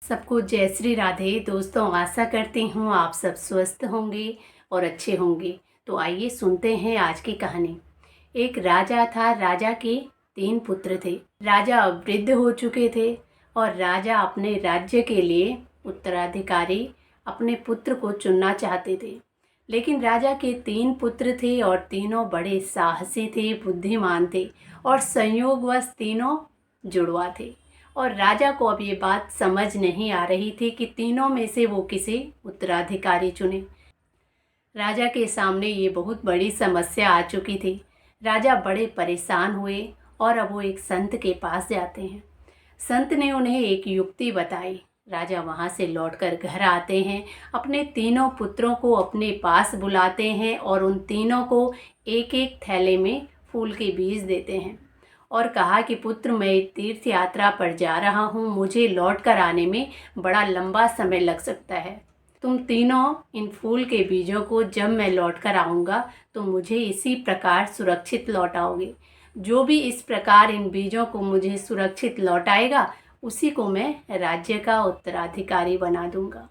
सबको जय श्री राधे। दोस्तों, आशा करती हूँ आप सब स्वस्थ होंगे और अच्छे होंगे। तो आइए सुनते हैं आज की कहानी। एक राजा था। राजा के 3 पुत्र थे। राजा अब वृद्ध हो चुके थे और राजा अपने राज्य के लिए उत्तराधिकारी अपने पुत्र को चुनना चाहते थे। लेकिन राजा के 3 पुत्र थे और तीनों बड़े साहसी थे, बुद्धिमान थे और संयोगवश तीनों जुड़वा थे। और राजा को अब ये बात समझ नहीं आ रही थी कि तीनों में से वो किसे उत्तराधिकारी चुने। राजा के सामने ये बहुत बड़ी समस्या आ चुकी थी। राजा बड़े परेशान हुए और अब वो एक संत के पास जाते हैं। संत ने उन्हें एक युक्ति बताई। राजा वहाँ से लौटकर घर आते हैं, अपने तीनों पुत्रों को अपने पास बुलाते हैं और उन तीनों को एक एक थैले में फूल के बीज देते हैं और कहा कि पुत्र, मैं तीर्थ यात्रा पर जा रहा हूँ, मुझे लौट कर आने में बड़ा लंबा समय लग सकता है। तुम तीनों इन फूल के बीजों को जब मैं लौट कर आऊँगा तो मुझे इसी प्रकार सुरक्षित लौटाओगे। जो भी इस प्रकार इन बीजों को मुझे सुरक्षित लौटाएगा उसी को मैं राज्य का उत्तराधिकारी बना दूंगा।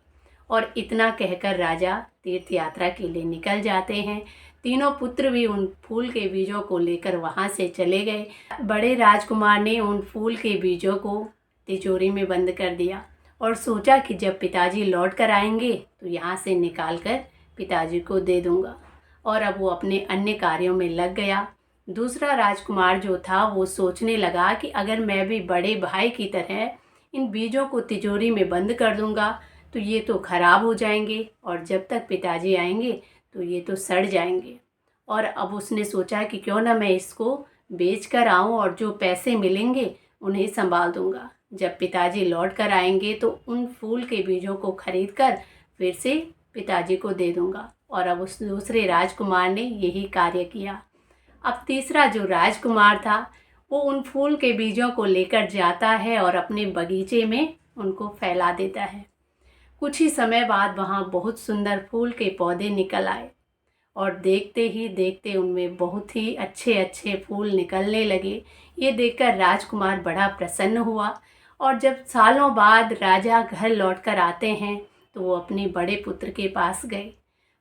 और इतना कहकर राजा तीर्थ यात्रा के लिए निकल जाते हैं। तीनों पुत्र भी उन फूल के बीजों को लेकर वहाँ से चले गए। बड़े राजकुमार ने उन फूल के बीजों को तिजोरी में बंद कर दिया और सोचा कि जब पिताजी लौट कर आएंगे तो यहाँ से निकाल कर पिताजी को दे दूँगा। और अब वो अपने अन्य कार्यों में लग गया। दूसरा राजकुमार जो था वो सोचने लगा कि अगर मैं भी बड़े भाई की तरह इन बीजों को तिजोरी में बंद कर दूँगा तो ये तो खराब हो जाएंगे और जब तक पिताजी आएंगे तो ये तो सड़ जाएंगे। और अब उसने सोचा कि क्यों ना मैं इसको बेच कर आऊँ और जो पैसे मिलेंगे उन्हें संभाल दूँगा। जब पिताजी लौट कर आएंगे तो उन फूल के बीजों को खरीद कर फिर से पिताजी को दे दूँगा। और अब उस दूसरे राजकुमार ने यही कार्य किया। अब तीसरा जो राजकुमार था वो उन फूल के बीजों को लेकर जाता है और अपने बगीचे में उनको फैला देता है। कुछ ही समय बाद वहाँ बहुत सुंदर फूल के पौधे निकल आए और देखते ही देखते उनमें बहुत ही अच्छे अच्छे फूल निकलने लगे। ये देखकर राजकुमार बड़ा प्रसन्न हुआ। और जब सालों बाद राजा घर लौटकर आते हैं तो वो अपने बड़े पुत्र के पास गए।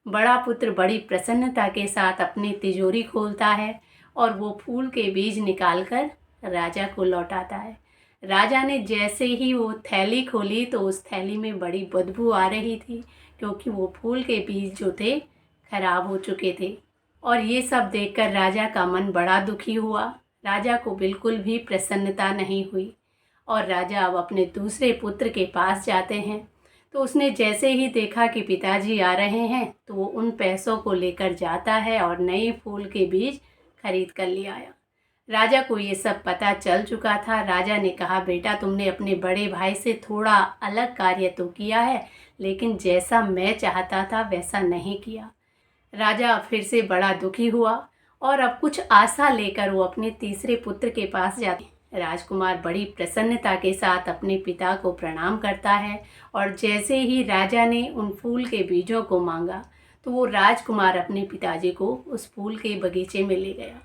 बड़ा पुत्र बड़ी प्रसन्नता के साथ अपनी तिजोरी खोलता है और वो फूल के बीज निकालकर राजा को लौटाता है। राजा ने जैसे ही वो थैली खोली तो उस थैली में बड़ी बदबू आ रही थी, क्योंकि वो फूल के बीज जो थे खराब हो चुके थे। और ये सब देखकर राजा का मन बड़ा दुखी हुआ। राजा को बिल्कुल भी प्रसन्नता नहीं हुई और राजा अब अपने दूसरे पुत्र के पास जाते हैं। तो उसने जैसे ही देखा कि पिताजी आ रहे हैं तो वो उन पैसों को लेकर जाता है और नए फूल के बीज खरीद कर ले आया। राजा को ये सब पता चल चुका था। राजा ने कहा, बेटा, तुमने अपने बड़े भाई से थोड़ा अलग कार्य तो किया है, लेकिन जैसा मैं चाहता था वैसा नहीं किया। राजा फिर से बड़ा दुखी हुआ और अब कुछ आशा लेकर वो अपने तीसरे पुत्र के पास जाते। राजकुमार बड़ी प्रसन्नता के साथ अपने पिता को प्रणाम करता है और जैसे ही राजा ने उन फूल के बीजों को मांगा तो वो राजकुमार अपने पिताजी को उस फूल के बगीचे में ले गया।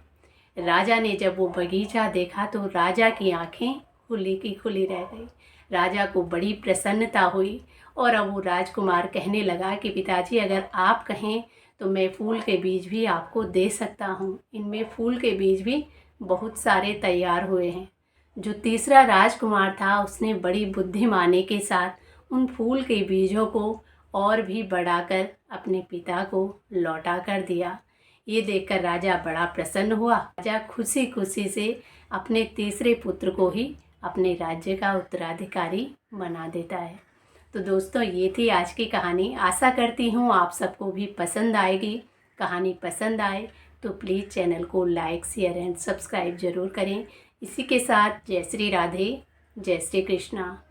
राजा ने जब वो बगीचा देखा तो राजा की आंखें खुली की खुली रह गई। राजा को बड़ी प्रसन्नता हुई और अब वो राजकुमार कहने लगा कि पिताजी, अगर आप कहें तो मैं फूल के बीज भी आपको दे सकता हूँ। इनमें फूल के बीज भी बहुत सारे तैयार हुए हैं। जो तीसरा राजकुमार था उसने बड़ी बुद्धिमानी के साथ उन फूल के बीजों को और भी बढ़ाकर अपने पिता को लौटा कर दिया। ये देखकर राजा बड़ा प्रसन्न हुआ। राजा खुशी खुशी से अपने तीसरे पुत्र को ही अपने राज्य का उत्तराधिकारी बना देता है। तो दोस्तों, ये थी आज की कहानी। आशा करती हूँ आप सबको भी पसंद आएगी। कहानी पसंद आए तो प्लीज़ चैनल को लाइक, शेयर एंड सब्सक्राइब ज़रूर करें। इसी के साथ जय श्री राधे, जय श्री कृष्णा।